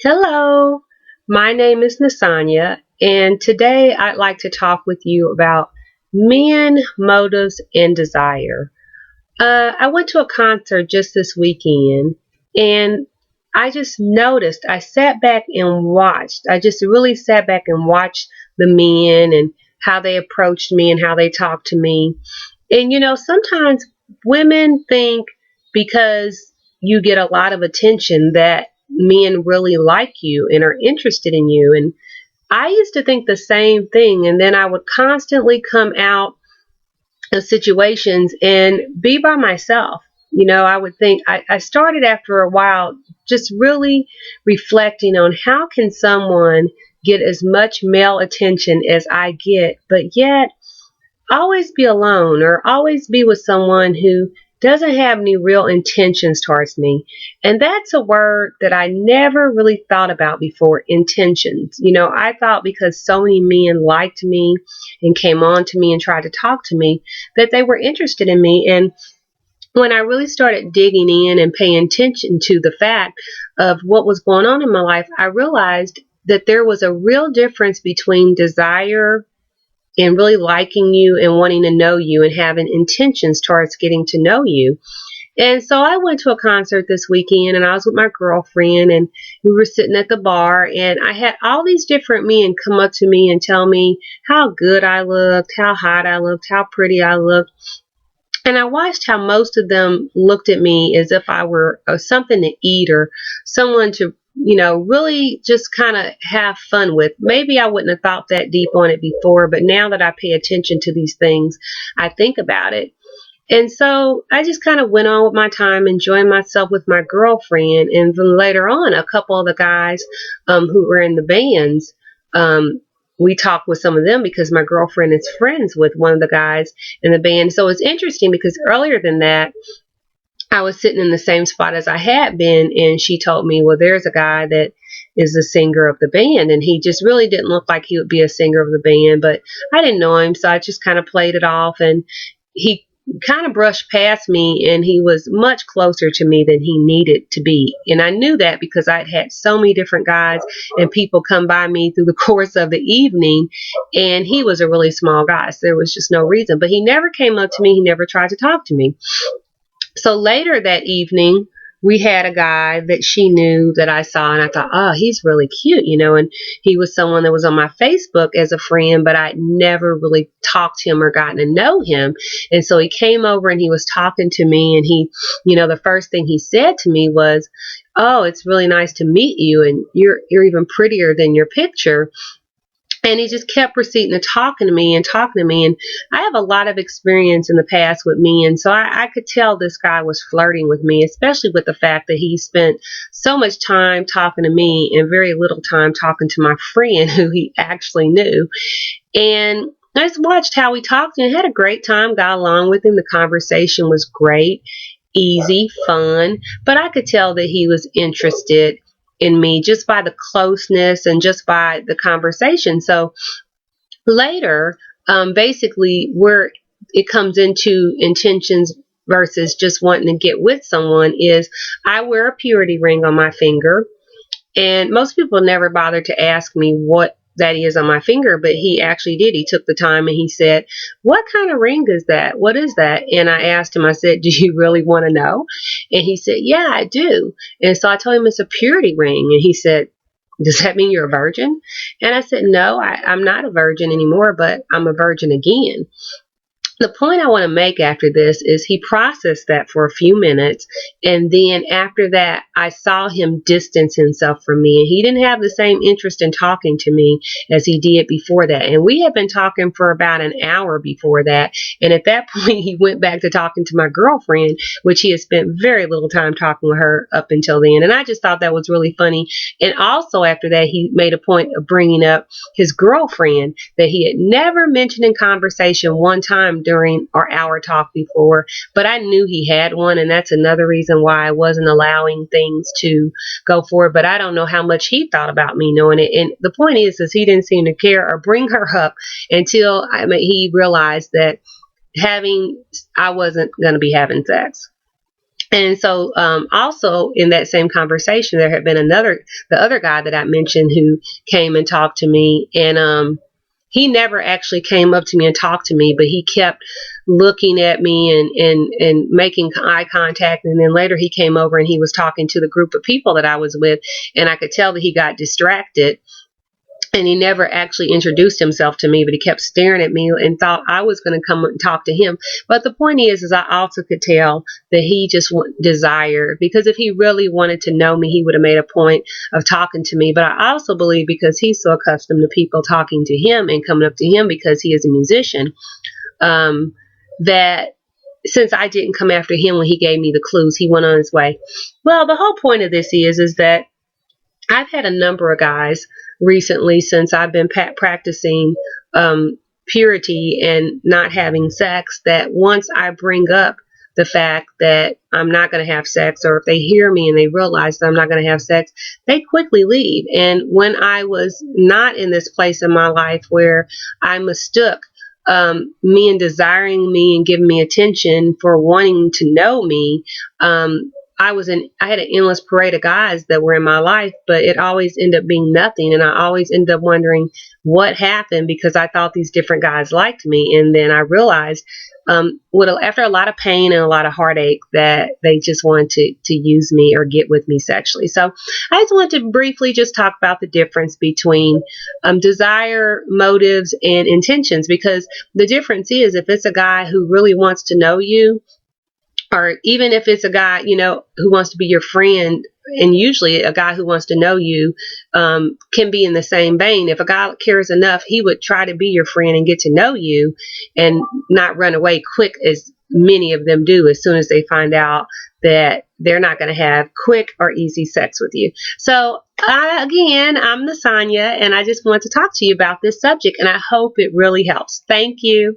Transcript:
Hello, my name is Nasanya, and today I'd like to talk with you about men, motives, and desire. I went to a concert just this weekend, and I just noticed, I sat back and watched. I just really sat back and watched the men and how they approached me and how they talked to me. And sometimes women think because you get a lot of attention that men really like you and are interested in you. And I used to think the same thing. And then I would constantly come out of situations and be by myself. I would think I started after a while just really reflecting on how can someone get as much male attention as I get, but yet always be alone or always be with someone who doesn't have any real intentions towards me. And that's a word that I never really thought about before, intentions. I thought because so many men liked me and came on to me and tried to talk to me that they were interested in me. And when I really started digging in and paying attention to the fact of what was going on in my life, I realized that there was a real difference between desire and really liking you and wanting to know you and having intentions towards getting to know you. And so I went to a concert this weekend and I was with my girlfriend and we were sitting at the bar and I had all these different men come up to me and tell me how good I looked, how hot I looked, how pretty I looked. And I watched how most of them looked at me as if I were something to eat or someone to, really just kind of have fun with. Maybe I wouldn't have thought that deep on it before, but now that I pay attention to these things, I think about it. And so I just kind of went on with my time, enjoying myself with my girlfriend. And then later on, a couple of the guys who were in the bands, um, we talked with some of them because my girlfriend is friends with one of the guys in the band. So it's interesting because earlier than that, I was sitting in the same spot as I had been, and she told me, well, there's a guy that is the singer of the band, and he just really didn't look like he would be a singer of the band, but I didn't know him, so I just kind of played it off, and he kind of brushed past me, and he was much closer to me than he needed to be, and I knew that because I'd had so many different guys and people come by me through the course of the evening, and he was a really small guy, so there was just no reason, but he never came up to me, he never tried to talk to me. So later that evening, we had a guy that she knew that I saw, and I thought, oh, he's really cute, and he was someone that was on my Facebook as a friend, but I'd never really talked to him or gotten to know him. And so he came over and he was talking to me, and the first thing he said to me was, oh, it's really nice to meet you, and you're even prettier than your picture. And he just kept proceeding to talking to me and talking to me. And I have a lot of experience in the past with men. So I could tell this guy was flirting with me, especially with the fact that he spent so much time talking to me and very little time talking to my friend who he actually knew. And I just watched how we talked and had a great time, got along with him. The conversation was great, easy, fun. But I could tell that he was interested in me just by the closeness and just by the conversation. So later, basically, where it comes into intentions versus just wanting to get with someone is I wear a purity ring on my finger. And most people never bother to ask me what that is on my finger, but he actually did. He took the time and he said, what kind of ring is that? What is that? And I asked him, I said, do you really want to know? And he said, yeah, I do. And so I told him it's a purity ring. And he said, does that mean you're a virgin? And I said, no, I'm not a virgin anymore, but I'm a virgin again. The point I want to make after this is he processed that for a few minutes, and then after that, I saw him distance himself from me, and he didn't have the same interest in talking to me as he did before that. And we had been talking for about an hour before that, and at that point, he went back to talking to my girlfriend, which he had spent very little time talking with her up until then. And I just thought that was really funny. And also after that, he made a point of bringing up his girlfriend that he had never mentioned in conversation one time during our hour talk before, but I knew he had one, and that's another reason why I wasn't allowing things to go forward. But I don't know how much he thought about me knowing it. And the point is he didn't seem to care or bring her up until he realized that I wasn't going to be having sex. And so, also in that same conversation, there had been the other guy that I mentioned who came and talked to me, and he never actually came up to me and talked to me, but he kept looking at me and making eye contact. And then later he came over and he was talking to the group of people that I was with, and I could tell that he got distracted. And he never actually introduced himself to me, but he kept staring at me and thought I was going to come and talk to him. But the point is I also could tell that he just desired, because if he really wanted to know me, he would have made a point of talking to me. But I also believe because he's so accustomed to people talking to him and coming up to him because he is a musician, that since I didn't come after him when he gave me the clues, he went on his way. Well, the whole point of this is that I've had a number of guys recently since I've been practicing purity and not having sex, that once I bring up the fact that I'm not going to have sex, or if they hear me and they realize that I'm not going to have sex, they quickly leave. And when I was not in this place in my life where I mistook me and desiring me and giving me attention for wanting to know me, I had an endless parade of guys that were in my life, but it always ended up being nothing. And I always ended up wondering what happened, because I thought these different guys liked me. And then I realized, after a lot of pain and a lot of heartache, that they just wanted to use me or get with me sexually. So I just wanted to briefly just talk about the difference between desire, motives, and intentions, because the difference is, if it's a guy who really wants to know you, or even if it's a guy, who wants to be your friend, and usually a guy who wants to know you can be in the same vein. If a guy cares enough, he would try to be your friend and get to know you and not run away quick, as many of them do as soon as they find out that they're not going to have quick or easy sex with you. So again, I'm Nasanya, and I just want to talk to you about this subject, and I hope it really helps. Thank you.